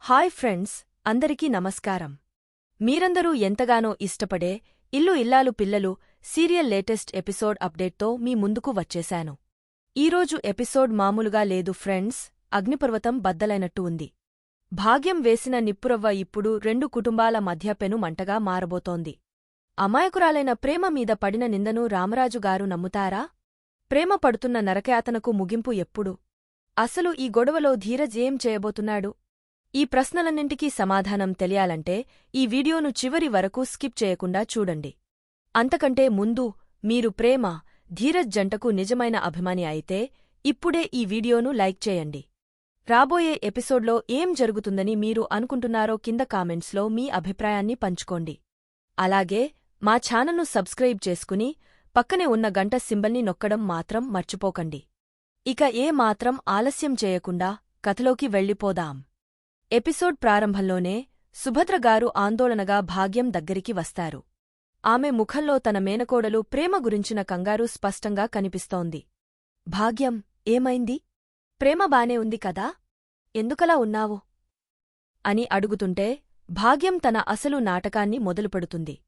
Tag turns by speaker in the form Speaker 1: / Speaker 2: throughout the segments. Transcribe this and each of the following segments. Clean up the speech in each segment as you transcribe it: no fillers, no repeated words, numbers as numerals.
Speaker 1: Hi friends, అందరికీ నమస్కారం. మీరందరూ ఎంతగానో ఇష్టపడే ఇల్లు ఇల్లాలు పిల్లలు సీరియల్ లేటెస్ట్ ఎపిసోడ్ అప్డేట్తో మీ ముందుకు వచ్చేశాను. ఈరోజు ఎపిసోడ్ మామూలుగా లేదు ఫ్రెండ్స్, అగ్నిపర్వతం బద్దలైనట్టు ఉంది. భాగ్యం వేసిన నిప్పురవ్వ ఇప్పుడు రెండు కుటుంబాల మధ్య పెను మంటగా మారబోతోంది. అమాయకురాలైన ప్రేమ మీద పడిన నిందను రామరాజుగారు నమ్ముతారా? ప్రేమ పడుతున్న నరకయాతనకు ముగింపు ఎప్పుడు? అసలు ఈ గొడవలో ధీరజ్ ఏం చేయబోతున్నాడు? ఈ ప్రశ్నలన్నింటికీ సమాధానం తెలియాలంటే ఈ వీడియోను చివరి వరకు స్కిప్ చేయకుండా చూడండి. అంతకంటే ముందు మీరు ప్రేమ, ధీరజ్ జంటకు నిజమైన అభిమాని అయితే ఇప్పుడే ఈ వీడియోను లైక్ చేయండి. రాబోయే ఎపిసోడ్లో ఏం జరుగుతుందని మీరు అనుకుంటున్నారో కింద కామెంట్స్లో మీ అభిప్రాయాన్ని పంచుకోండి. అలాగే మా ఛానల్ను సబ్స్క్రైబ్ చేసుకుని పక్కనే ఉన్న గంట సింబల్ని నొక్కడం మాత్రం మర్చిపోకండి. ఇక ఏ మాత్రం ఆలస్యం చేయకుండా కథలోకి వెళ్ళిపోదాం. ఎపిసోడ్ ప్రారంభంలోనే సుభద్రగారు ఆందోళనగా భాగ్యం దగ్గరికి వస్తారు. ఆమె ముఖంలో తన మేనకోడలు ప్రేమ గురించిన కంగారు స్పష్టంగా కనిపిస్తోంది. భాగ్యం, ఏమైంది? ప్రేమ బానే ఉంది కదా? ఎందుకలా ఉన్నావు? అని అడుగుతుంటే భాగ్యం తన అసలు నాటకాన్ని మొదలుపెడుతుంది.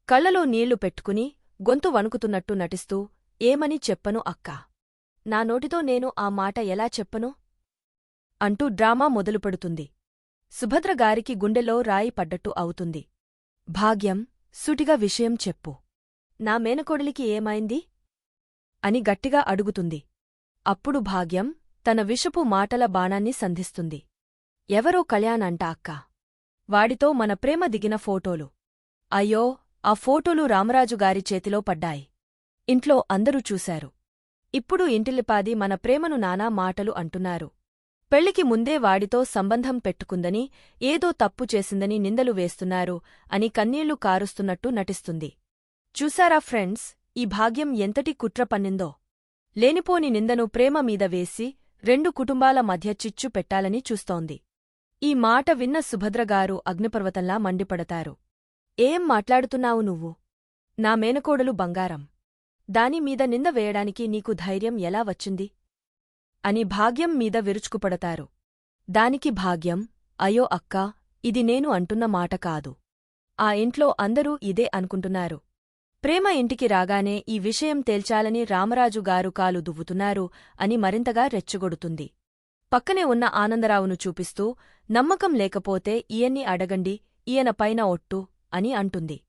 Speaker 1: కళ్లలో నీళ్లు పెట్టుకుని గొంతు వణుకుతున్నట్టు నటిస్తూ, ఏమని చెప్పను అక్కా? నా నోటితో నేను ఆ మాట ఎలా చెప్పను? అంటూ డ్రామా మొదలుపెడుతుంది. సుభద్రగారికి గుండెలో రాయి పడ్డట్టు అవుతుంది. భాగ్యం, సూటిగా విషయం చెప్పు. నా మేనకోడలికి ఏమైంది? అని గట్టిగా అడుగుతుంది. అప్పుడు భాగ్యం తన విషపు మాటల బాణాన్ని సంధిస్తుంది. ఎవరో కళ్యాణ్ అంట అక్కా. వాడితో మన ప్రేమ దిగిన ఫోటోలు. అయ్యో, ఆ ఫోటోలు రామరాజుగారి చేతిలో పడ్డాయి. ఇంట్లో అందరూ చూశారు. ఇప్పుడు ఇంటిల్లిపాది మన ప్రేమను నానా మాటలు అంటున్నారు. పెళ్లికి ముందే వాడితో సంబంధం పెట్టుకుందని, ఏదో తప్పు చేసిందని నిందలు వేస్తున్నారు అని కన్నీళ్లు కారుస్తున్నట్టు నటిస్తుంది. చూశారా ఫ్రెండ్స్, ఈ భాగ్యం ఎంతటి కుట్ర పన్నిందో? లేనిపోని నిందను ప్రేమ మీద వేసి రెండు కుటుంబాల మధ్య చిచ్చు పెట్టాలని చూస్తోంది. ఈ మాట విన్న సుభద్రగారు అగ్నిపర్వతంలా మండిపడతారు. ఏం మాట్లాడుతున్నావు నువ్వు? నా మేనకోడలు బంగారం. దానిమీద నింద వేయడానికి నీకు ధైర్యం ఎలా వచ్చింది? అని భాగ్యం మీద విరుచుకుపడతారు. దానికి భాగ్యం, అయ్యో అక్కా, ఇది నేను అంటున్న మాట కాదు. ఆ ఇంట్లో అందరూ ఇదే అనుకుంటున్నారు. ప్రేమ ఇంటికి రాగానే ఈ విషయం తేల్చాలని రామరాజుగారు కాలు దువ్వుతున్నారు అని మరింతగా రెచ్చగొడుతుంది. పక్కనే ఉన్న ఆనందరావును చూపిస్తూ, నమ్మకం లేకపోతే ఈయన్ని అడగండి, ఈయన పైన ఒట్టు అని అంటుంది.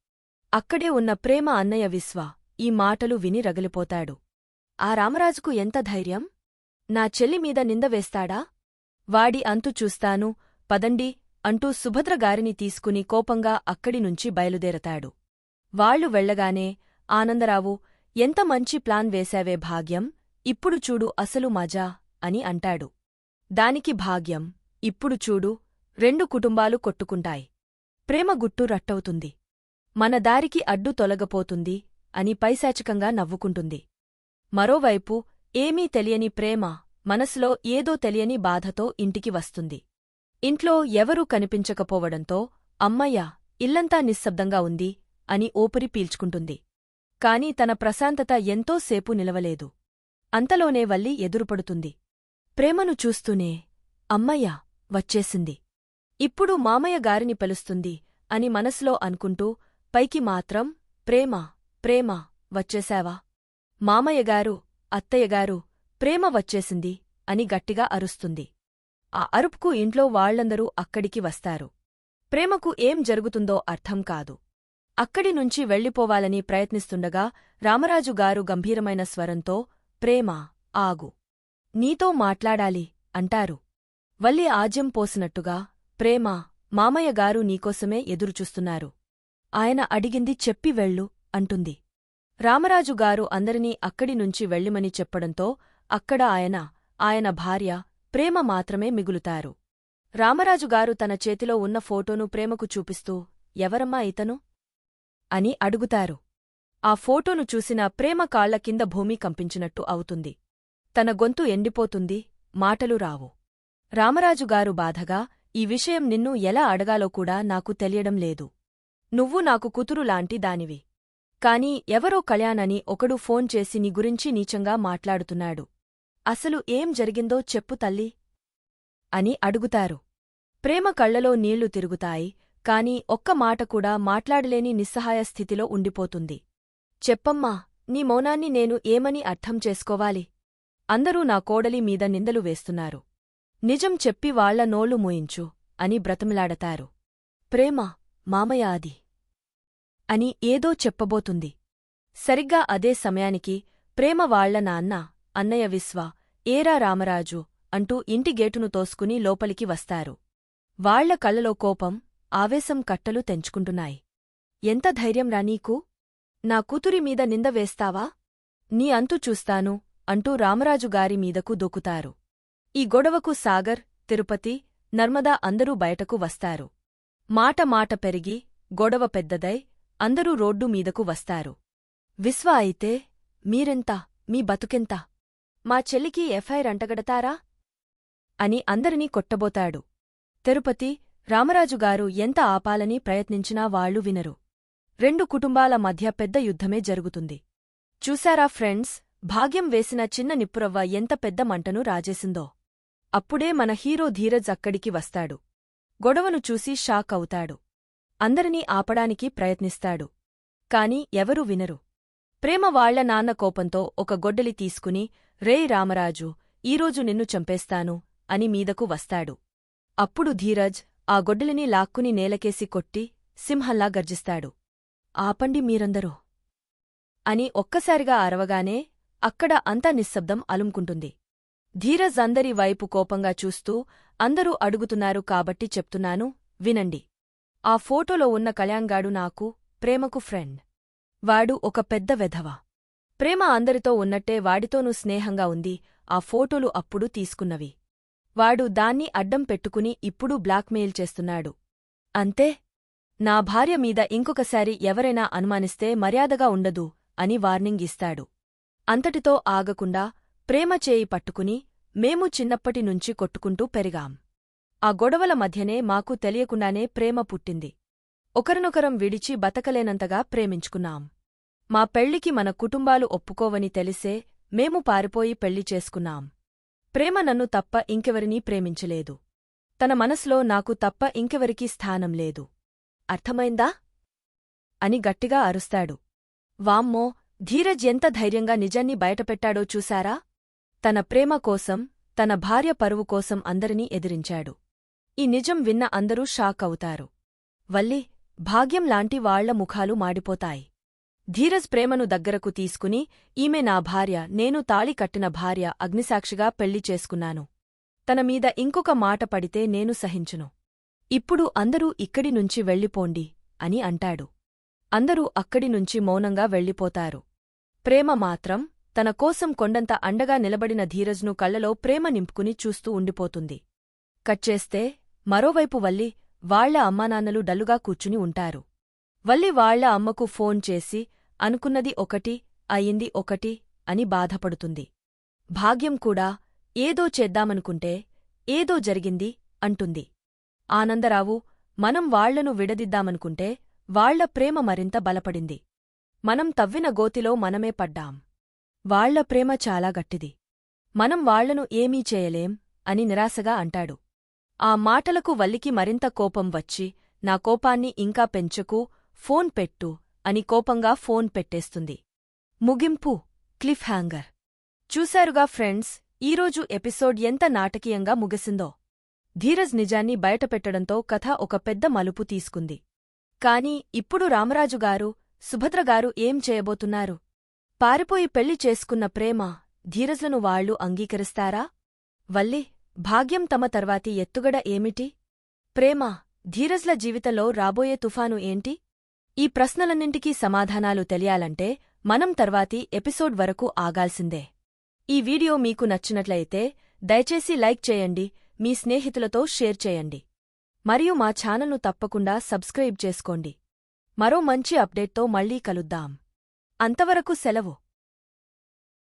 Speaker 1: అక్కడే ఉన్న ప్రేమ అన్నయ్య విశ్వ ఈ మాటలు విని రగిలిపోతాడు. ఆ రామరాజుకు ఎంత ధైర్యం? నా చెల్లిమీద నింద వేస్తాడా? వాడి అంతు చూస్తాను, పదండి అంటూ సుభద్రగారిని తీసుకుని కోపంగా అక్కడినుంచి బయలుదేరతాడు. వాళ్లు వెళ్లగానే ఆనందరావు, ఎంత మంచి ప్లాన్ వేశావే భాగ్యం, ఇప్పుడు చూడు అసలు మజా అని అంటాడు. దానికి భాగ్యం, ఇప్పుడు చూడు, రెండు కుటుంబాలు కొట్టుకుంటాయి. ప్రేమ గుట్టు రట్టవుతుంది. మన దారికి అడ్డు తొలగపోతుంది అని పైశాచికంగా నవ్వుకుంటుంది. మరోవైపు ఏమీ తెలియని ప్రేమ మనసులో ఏదో తెలియని బాధతో ఇంటికి వస్తుంది. ఇంట్లో ఎవరూ కనిపించకపోవడంతో అమ్మయ్య, ఇల్లంతా నిశ్శబ్దంగా ఉంది అని ఊపిరి పీల్చుకుంటుంది. కాని తన ప్రశాంతత ఎంతోసేపు నిలవలేదు. అంతలోనే వల్లి ఎదురుపడుతుంది. ప్రేమను చూస్తూనే, అమ్మయ్య, వచ్చేసింది. ఇప్పుడు మామయ్య గారిని పిలుస్తుంది అని మనసులో అనుకుంటూ, పైకి మాత్రం, ప్రేమ, ప్రేమ, వచ్చేశావా? మామయ్యగారు, అత్తయ్యగారు, ప్రేమ వచ్చేసింది అని గట్టిగా అరుస్తుంది. ఆ అరుపుకు ఇంట్లో వాళ్లందరూ అక్కడికి వస్తారు. ప్రేమకు ఏం జరుగుతుందో అర్థం కాదు. అక్కడి నుంచి వెళ్ళిపోవాలని ప్రయత్నిస్తుండగా రామరాజుగారు గంభీరమైన స్వరంతో, ప్రేమ, ఆగు. నీతో మాట్లాడాలి అంటారు. వల్లి ఆజ్యం పోసినట్టుగా, ప్రేమ, మామయ్యగారు నీకోసమే ఎదురుచూస్తున్నారు. ఆయన అడిగింది చెప్పి వెళ్ళు అంటుంది. రామరాజుగారు అందరినీ అక్కడి నుంచి వెళ్ళిమని చెప్పడంతో అక్కడ ఆయన భార్య, ప్రేమ మాత్రమే మిగులుతారు. రామరాజుగారు తన చేతిలో ఉన్న ఫోటోను ప్రేమకు చూపిస్తూ, ఎవరమ్మా ఇతను? అని అడుగుతారు. ఆ ఫోటోను చూసిన ప్రేమ కాళ్ల కింద భూమి కంపించినట్టు అవుతుంది. తన గొంతు ఎండిపోతుంది, మాటలు రావు. రామరాజుగారు బాధగా, ఈ విషయం నిన్ను ఎలా అడగాలో కూడా నాకు తెలియడం లేదు. నువ్వు నాకు కూతురులాంటి దానివి. కాని ఎవరో కళ్యాణని ఒకడు ఫోన్ చేసి నీ గురించి నీచంగా మాట్లాడుతున్నాడు. అసలు ఏం జరిగిందో చెప్పు తల్లి అని అడుగుతారు. ప్రేమ కళ్లలో నీళ్లు తిరుగుతాయి, కాని ఒక్క మాట కూడా మాట్లాడలేని నిస్సహాయ స్థితిలో ఉండిపోతుంది. చెప్పమ్మా, నీ మౌనాన్ని నేను ఏమని అర్థం చేసుకోవాలి? అందరూ నా కోడలి మీద నిందలు వేస్తున్నారు. నిజం చెప్పి వాళ్ల నోళ్లు మూయించు అని బ్రతిమిలాడతారు. ప్రేమ, మామయ్య అది అని ఏదో చెప్పబోతుంది. సరిగ్గా అదే సమయానికి ప్రేమ వాళ్ల నాన్న, అన్నయ్య విశ్వ, ఏరా రామరాజు అంటూ ఇంటి గేటును తోసుకుని లోపలికి వస్తారు. వాళ్ల కళ్ళలో కోపం, ఆవేశం కట్టలు తెంచుకుంటున్నాయి. ఎంత ధైర్యంరా నీకు? నా కూతురి మీద నింద వేస్తావా? నీ అంతు చూస్తాను అంటూ రామరాజుగారి మీదకు దూకుతారు. ఈ గొడవకు సాగర్, తిరుపతి, నర్మదా అందరూ బయటకు వస్తారు. మాట పెరిగి గొడవ పెద్దదై అందరూ రోడ్డు మీదకు వస్తారు. విశ్వ అయితే, మీరెంత, మీ బతుకెంత? మా చెల్లికి ఎఫ్ఐఆర్ అంటగడతారా అని అందరినీ కొట్టబోతాడు. తిరుపతి, రామరాజుగారు ఎంత ఆపాలని ప్రయత్నించినా వాళ్లు వినరు. రెండు కుటుంబాల మధ్య పెద్ద యుద్ధమే జరుగుతుంది. చూశారా ఫ్రెండ్స్, భాగ్యం వేసిన చిన్న నిప్పురవ్వ ఎంత పెద్ద మంటను రాజేసిందో. అప్పుడే మన హీరో ధీరజ్ అక్కడికి వస్తాడు. గొడవను చూసి షాక్ అవుతాడు. అందరినీ ఆపడానికి ప్రయత్నిస్తాడు. కాని ఎవరూ వినరు. ప్రేమ వాళ్ల నాన్న కోపంతో ఒక గొడ్డలి తీసుకుని, రేయ్ రామరాజు, ఈరోజు నిన్ను చంపేస్తాను అని మీదకు వస్తాడు. అప్పుడు ధీరజ్ ఆ గొడ్డలిని లాక్కుని నేలకేసి కొట్టి సింహంలా గర్జిస్తాడు. ఆపండి మీరందరూ అని ఒక్కసారిగా అరవగానే అక్కడ అంతా నిశ్శబ్దం అలుముకుంటుంది. ధీరజ్ అందరి వైపు కోపంగా చూస్తూ, అందరూ అడుగుతున్నారు కాబట్టి చెప్తున్నాను, వినండి. ఆ ఫోటోలో ఉన్న కళ్యాణ్గాడు నాకు, ప్రేమకు ఫ్రెండ్. వాడు ఒక పెద్ద వెధవ. ప్రేమ అందరితో ఉన్నట్టే వాడితోనూ స్నేహంగా ఉంది. ఆ ఫోటోలు అప్పుడు తీసుకున్నవి. వాడు దాన్ని అడ్డం పెట్టుకుని ఇప్పుడు బ్లాక్మెయిల్ చేస్తున్నాడు. అంతే, నా భార్య మీద ఇంకొకసారి ఎవరైనా అనుమానిస్తే మర్యాదగా ఉండదు అని వార్నింగ్ ఇస్తాడు. అంతటితో ఆగకుండా ప్రేమ చేయి పట్టుకుని, మేము చిన్నప్పటినుంచి కొట్టుకుంటూ పెరిగాం. ఆ గొడవల మధ్యనే మాకు తెలియకుండానే ప్రేమ పుట్టింది. ఒకరినొకరం విడిచి బతకలేనంతగా ప్రేమించుకున్నాం. మా పెళ్లికి మన కుటుంబాలు ఒప్పుకోవని తెలిసే మేము పారిపోయి పెళ్లి చేసుకున్నాం. ప్రేమ నన్ను తప్ప ఇంకెవరినీ ప్రేమించలేదు. తన మనసులో నాకు తప్ప ఇంకెవరికీ స్థానం లేదు. అర్థమైందా అని గట్టిగా అరుస్తాడు. వామ్మో, ధీరజ్ ఎంత ధైర్యంగా నిజాన్ని బయటపెట్టాడో చూశారా? తన ప్రేమ కోసం, తన భార్య పరువు కోసం అందరినీ ఎదిరించాడు. ఈ నిజం విన్న అందరూ షాక్ అవుతారు. వల్లి, భాగ్యం లాంటి వాళ్ల ముఖాలు మాడిపోతాయి. ధీరజ్ ప్రేమను దగ్గరకు తీసుకుని, ఈమె నా భార్య, నేను తాళి కట్టిన భార్య, అగ్నిసాక్షిగా పెళ్లి చేసుకున్నాను. తన మీద ఇంకొక మాట పడితే నేను సహించును. ఇప్పుడు అందరూ ఇక్కడి నుంచి వెళ్ళిపోండి అని అంటాడు. అందరూ అక్కడి నుంచి మౌనంగా వెళ్ళిపోతారు. ప్రేమ మాత్రం తన కోసం కొండంత అండగా నిలబడిన ధీరజ్ను కళ్లలో ప్రేమ నింపుకుని చూస్తూ ఉండిపోతుంది. కట్చేస్తే మరోవైపు వల్లి, వాళ్ల అమ్మానాన్నలు డల్లుగా కూర్చుని ఉంటారు. వల్లి వాళ్ల అమ్మకు ఫోన్ చేసి, అనుకున్నది ఒకటి, అయింది ఒకటి అని బాధపడుతుంది. భాగ్యం కూడా ఏదో చేద్దామనుకుంటే ఏదో జరిగింది అంటుంది. ఆనందరావు, మనం వాళ్లను విడదిద్దామనుకుంటే వాళ్ల ప్రేమ మరింత బలపడింది. మనం తవ్విన గోతిలో మనమే పడ్డాం. వాళ్ల ప్రేమ చాలా గట్టిది. మనం వాళ్లను ఏమీ చేయలేం అని నిరాశగా అంటాడు. ఆ మాటలకు వల్లికి మరింత కోపం వచ్చి, నా కోపాన్ని ఇంకా పెంచకు, ఫోన్ పెట్టు అని కోపంగా ఫోన్ పెట్టేస్తుంది. ముగింపు, క్లిఫ్ హ్యాంగర్. చూశారుగా ఫ్రెండ్స్, ఈరోజు ఎపిసోడ్ ఎంత నాటకీయంగా ముగిసిందో. ధీరజ్ నిజాన్ని బయటపెట్టడంతో కథ ఒక పెద్ద మలుపు తీసుకుంది. కాని ఇప్పుడు రామరాజుగారు, సుభద్రగారు ఏం చేయబోతున్నారు? పారిపోయి పెళ్లి చేసుకున్న ప్రేమ, ధీరజ్లను వాళ్లు అంగీకరిస్తారా? వల్లి, భాగ్యం తమ తర్వాతి ఎత్తుగడ ఏమిటి? ప్రేమ, ధీరజ్ల జీవితంలో రాబోయే తుఫాను ఏంటి? ఈ ప్రశ్నలన్నింటికీ సమాధానాలు తెలియాలంటే మనం తర్వాతి ఎపిసోడ్ వరకు ఆగాల్సిందే. ఈ వీడియో మీకు నచ్చినట్లయితే దయచేసి లైక్ చేయండి, మీ స్నేహితులతో షేర్ చేయండి. మరియు మా ఛానల్ను తప్పకుండా సబ్స్క్రైబ్ చేసుకోండి. మరో మంచి అప్డేట్తో మళ్ళీ కలుద్దాం. అంతవరకు సెలవు.